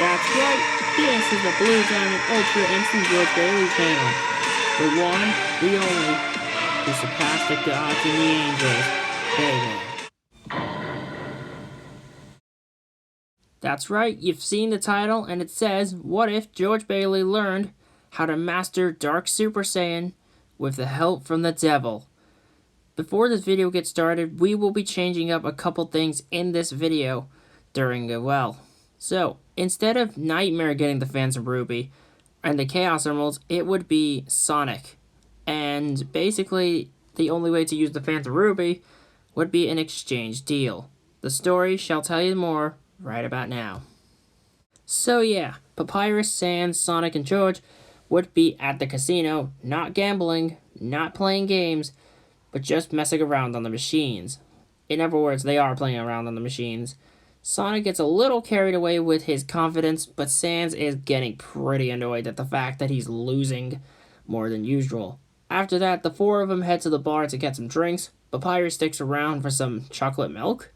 That's right, this is the Blue Diamond Ultra Instant George Bailey channel. The one, the only, who surpassed the gods and the angels. Bailey. That's right, you've seen the title, and it says, what if George Bailey learned how to master Dark Super Saiyan with the help from the devil? Before this video gets started, we will be changing up a couple things in this video during it. So, instead of Nightmare getting the Phantom Ruby and the Chaos Emeralds, it would be Sonic. And basically, the only way to use the Phantom Ruby would be an exchange deal. The story shall tell you more right about now. So yeah, Papyrus, Sans, Sonic, and George would be at the casino, not gambling, not playing games, but just messing around on the machines. In other words, they are playing around on the machines. Sonic gets a little carried away with his confidence, but Sans is getting pretty annoyed at the fact that he's losing more than usual. After that, the four of them head to the bar to get some drinks. Papyrus sticks around for some chocolate milk.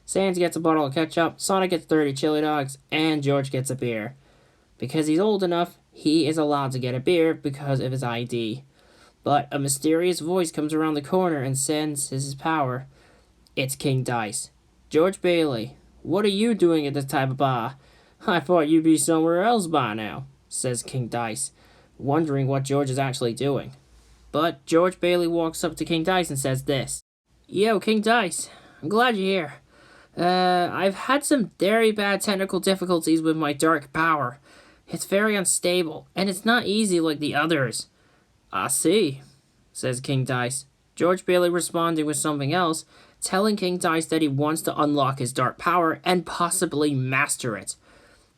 Sans gets a bottle of ketchup, Sonic gets 30 chili dogs, and George gets a beer. Because he's old enough, he is allowed to get a beer because of his ID. But a mysterious voice comes around the corner and senses his power. It's King Dice. George Bailey, what are you doing at this type of bar? I thought you'd be somewhere else by now, says King Dice, wondering what George is actually doing. But George Bailey walks up to King Dice and says this. Yo, King Dice, I'm glad you're here. I've had some very bad technical difficulties with my dark power. It's very unstable, and it's not easy like the others. I see, says King Dice. George Bailey responding with something else, telling King Dice that he wants to unlock his dark power and possibly master it.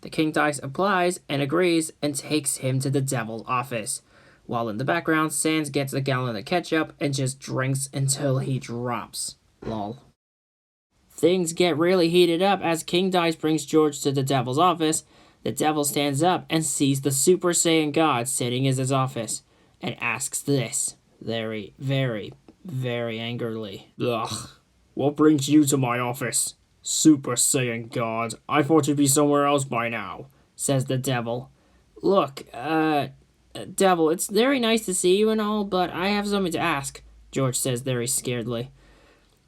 The King Dice obliges and agrees and takes him to the devil's office. While in the background, Sans gets a gallon of ketchup and just drinks until he drops. Lol. Things get really heated up as King Dice brings George to the devil's office. The devil stands up and sees the Super Saiyan God sitting in his office and asks this very, very, very angrily. Ugh, what brings you to my office? Super Saiyan God, I thought you'd be somewhere else by now, says the devil. Look, devil, it's very nice to see you and all, but I have something to ask, George says very scaredly.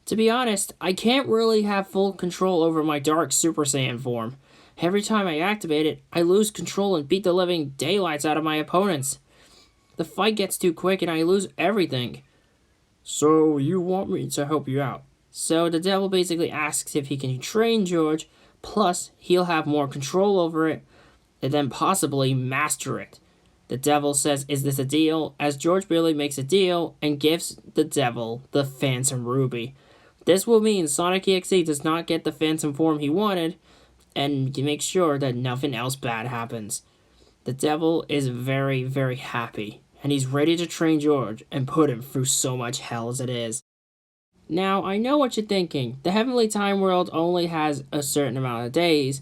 To be honest, I can't really have full control over my Dark Super Saiyan form. Every time I activate it, I lose control and beat the living daylights out of my opponents. The fight gets too quick and I lose everything. So you want me to help you out? So the devil basically asks if he can train George, plus he'll have more control over it, and then possibly master it. The devil says, is this a deal? As George Bailey makes a deal and gives the devil the Phantom Ruby. This will mean Sonic EXE does not get the Phantom form he wanted, and make sure that nothing else bad happens. The devil is very, very happy, and he's ready to train George and put him through so much hell as it is. Now, I know what you're thinking. The Heavenly Time World only has a certain amount of days,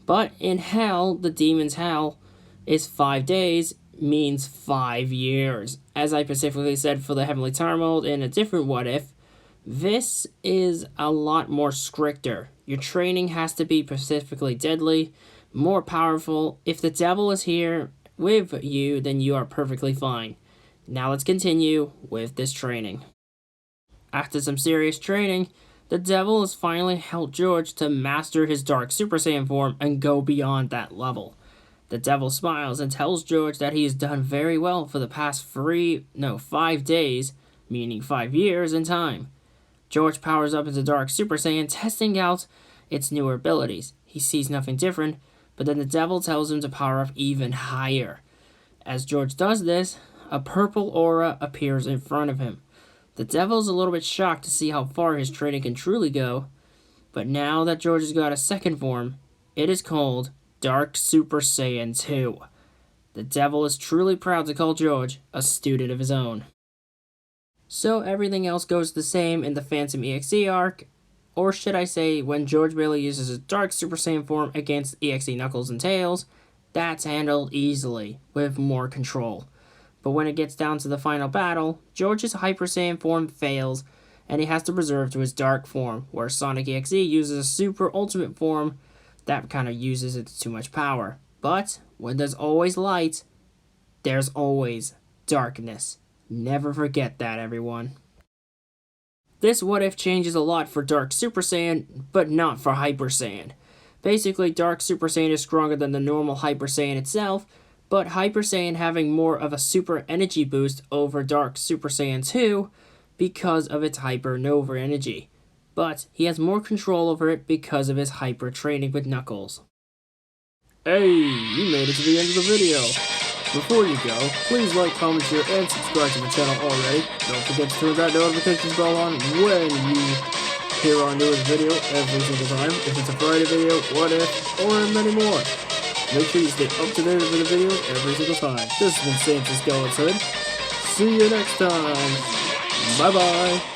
but in hell, the demon's hell, is 5 days, means 5 years. As I specifically said for the Heavenly Time World in a different What If, this is a lot more stricter. Your training has to be specifically deadly, more powerful. If the devil is here with you, then you are perfectly fine. Now let's continue with this training. After some serious training, the devil has finally helped George to master his Dark Super Saiyan form and go beyond that level. The devil smiles and tells George that he has done very well for the past 5 days, meaning 5 years in time. George powers up into Dark Super Saiyan, testing out its newer abilities. He sees nothing different, but then the devil tells him to power up even higher. As George does this, a purple aura appears in front of him. The Devil's a little bit shocked to see how far his training can truly go, but now that George has got a second form, it is called Dark Super Saiyan 2. The Devil is truly proud to call George a student of his own. So everything else goes the same in the Phantom EXE arc, or should I say when George Bailey uses his Dark Super Saiyan form against EXE Knuckles and Tails, that's handled easily, with more control. But when it gets down to the final battle, George's Hyper Saiyan form fails, and he has to resort to his Dark form, where Sonic EXE uses a Super Ultimate form that kind of uses its too much power. But when there's always light, there's always darkness. Never forget that, everyone. This what if changes a lot for Dark Super Saiyan, but not for Hyper Saiyan. Basically, Dark Super Saiyan is stronger than the normal Hyper Saiyan itself, but Hyper Saiyan having more of a super energy boost over Dark Super Saiyan 2 because of its hyper-nova energy. But he has more control over it because of his hyper training with Knuckles. Hey, you made it to the end of the video. Before you go, please like, comment, share, and subscribe to the channel already. Don't forget to turn that notifications bell on when you hear our newest video every single time. If it's a Friday video, what if, or many more. Make sure you stay up to date with the videos every single time. This has been Saiyan Skeleton. See you next time. Bye bye.